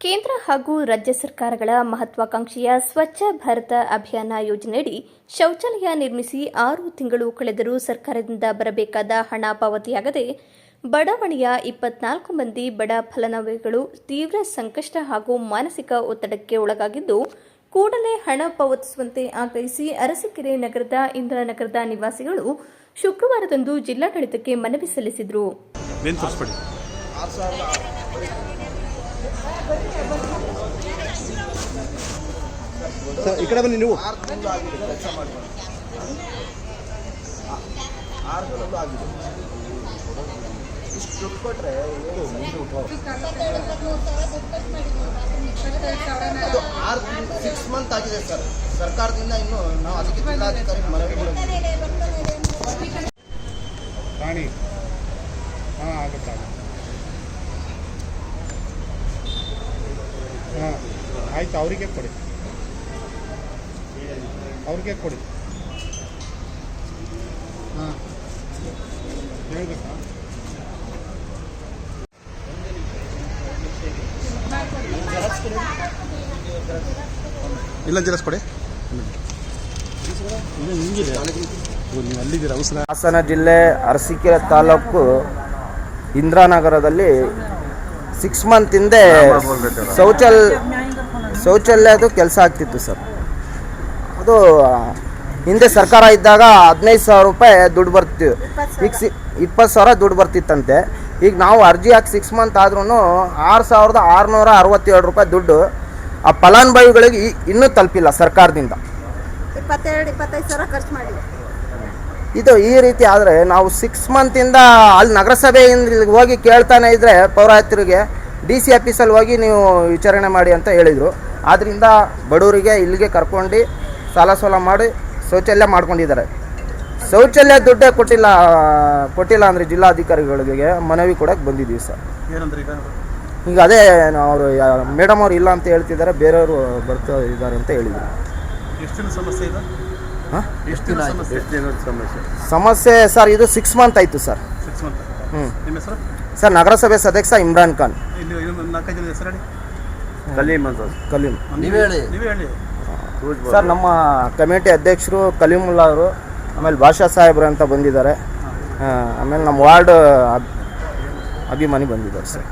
ಕೇಂದ್ರ ಹಾಗೂ ರಾಜ್ಯ ಸರ್ಕಾರಗಳ ಮಹತ್ವಾಕಾಂಕ್ಷೆಯ ಸ್ವಚ್ಛ ಭಾರತ ಅಭಿಯಾನ ಯೋಜನೆಯಡಿ ಶೌಚಾಲಯ ನಿರ್ಮಿಸಿ 6 ತಿಂಗಳು ಕಳೆದರೂ ಸರ್ಕಾರದಿಂದ ಬರಬೇಕಾದ ಹಣ ಪಾವತಿಯಾಗದೆ ಬಡಾವಣೆಯ 24 ಮಂದಿ ಬಡ ಫಲಾನುಭವಿಗಳು ತೀವ್ರ ಸಂಕಷ್ಟ ಹಾಗೂ ಮಾನಸಿಕ ಒತ್ತಡಕ್ಕೆ ಒಳಗಾಗಿದ್ದು, ಕೂಡಲೇ ಹಣ ಪಾವತಿಸುವಂತೆ ಆಗ್ರಹಿಸಿ ಅರಸೀಕೆರೆ ನಗರದ ಇಂದಿರಾನಗರದ ನಿವಾಸಿಗಳು ಶುಕ್ರವಾರದಂದು ಜಿಲ್ಲಾಡಳಿತಕ್ಕೆ ಮನವಿ ಸಲ್ಲಿಸಿದರು. ಈ ಕಡೆ ಬನ್ನಿ. ನೀವು ಇಷ್ಟು ದುಡ್ಡು ಕೊಟ್ಟರೆ 6 ಮಂತ್ ಆಗಿದೆ ಸರ್. ಸರ್ಕಾರದಿಂದ ಇನ್ನು ನಾವು ಅದಕ್ಕೆ ಜಿಲ್ಲಾಧಿಕಾರಿ ಮನವಿ ರಾಣಿ ಆಗುತ್ತೆ. ಆಯ್ತು, ಅವರಿಗೆ ಕೊಡಿ. ಹೇಳ್ಬೇಕಾ? ಇಲ್ಲ, ಜೆರಾಕ್ಸ್ ಕೊಡಿ. ಹಾಸನ ಜಿಲ್ಲೆ ಅರಸೀಕೆರೆ ತಾಲೂಕು ಇಂದಿರಾನಗರದಲ್ಲಿ 6 ಮಂತ್ ಹಿಂದೆ ಶೌಚಾಲಯದು ಕೆಲಸ ಆಗ್ತಿತ್ತು ಸರ್. ಅದು ಹಿಂದೆ ಸರ್ಕಾರ ಇದ್ದಾಗ 15,000 ರೂಪಾಯಿ ದುಡ್ಡು ಬರ್ತಿತ್ತು. ಈಗ 20,000 ದುಡ್ಡು ಬರ್ತಿತ್ತಂತೆ. ಈಗ ನಾವು ಅರ್ಜಿ ಹಾಕಿ 6 ಮಂತ್ ಆದ್ರೂ 6,667 ರೂಪಾಯಿ ದುಡ್ಡು ಆ ಫಲಾನುಭವಿಗಳಿಗೆ ಇನ್ನೂ ತಲುಪಿಲ್ಲ ಸರ್ಕಾರದಿಂದ. 22-25,000 ಖರ್ಚು ಮಾಡಿ ಇದು ಈ ರೀತಿ ಆದರೆ ನಾವು 6 ಮಂತಿಂದ ಅಲ್ಲಿ ನಗರಸಭೆಯಿಂದ ಹೋಗಿ ಕೇಳ್ತಾನೆ ಇದ್ದರೆ ಪೌರಾಯುಕ್ತರಿಗೆ DC ಆಫೀಸಲ್ಲಿ ಹೋಗಿ ನೀವು ವಿಚಾರಣೆ ಮಾಡಿ ಅಂತ ಹೇಳಿದರು. ಆದ್ದರಿಂದ ಬಡವರಿಗೆ ಇಲ್ಲಿಗೆ ಕರ್ಕೊಂಡು ಸಾಲ ಮಾಡಿ ಶೌಚಾಲಯ ಮಾಡ್ಕೊಂಡಿದ್ದಾರೆ. ಶೌಚಾಲಯ ದುಡ್ಡೇ ಕೊಟ್ಟಿಲ್ಲ ಅಂದರೆ ಜಿಲ್ಲಾಧಿಕಾರಿಗಳಿಗೆ ಮನವಿ ಕೊಡೋಕ್ಕೆ ಬಂದಿದ್ದೀವಿ ಸರ್. ಈಗ ಅದೇ ಅವರು ಮೇಡಮ್ ಅವ್ರು ಇಲ್ಲ ಅಂತ ಹೇಳ್ತಿದ್ದಾರೆ, ಬೇರೆಯವರು ಬರ್ತಾ ಇದ್ದಾರೆ ಅಂತ ಹೇಳಿದರು. ಸಮಸ್ಯೆ ಸರ್, ಇದು 6 ಮಂತ್ ಆಯಿತು ಸರ್. ಸರ್, ನಗರಸಭೆ ಸದಸ್ಯ ಇಮ್ರಾನ್ ಖಾನ್. ಕಲೀಂ ಸರ್. ನಮ್ಮ ಕಮಿಟಿ ಅಧ್ಯಕ್ಷರು ಕಲೀಮುಲ್ಲಾ ಅವರು, ಆಮೇಲೆ ಭಾಷಾ ಸಾಹೇಬ್ರು ಅಂತ ಬಂದಿದ್ದಾರೆ. ಆಮೇಲೆ ನಮ್ಮ ವಾರ್ಡ್ ಅಭಿಮಾನಿ ಬಂದಿದ್ದಾರೆ ಸರ್.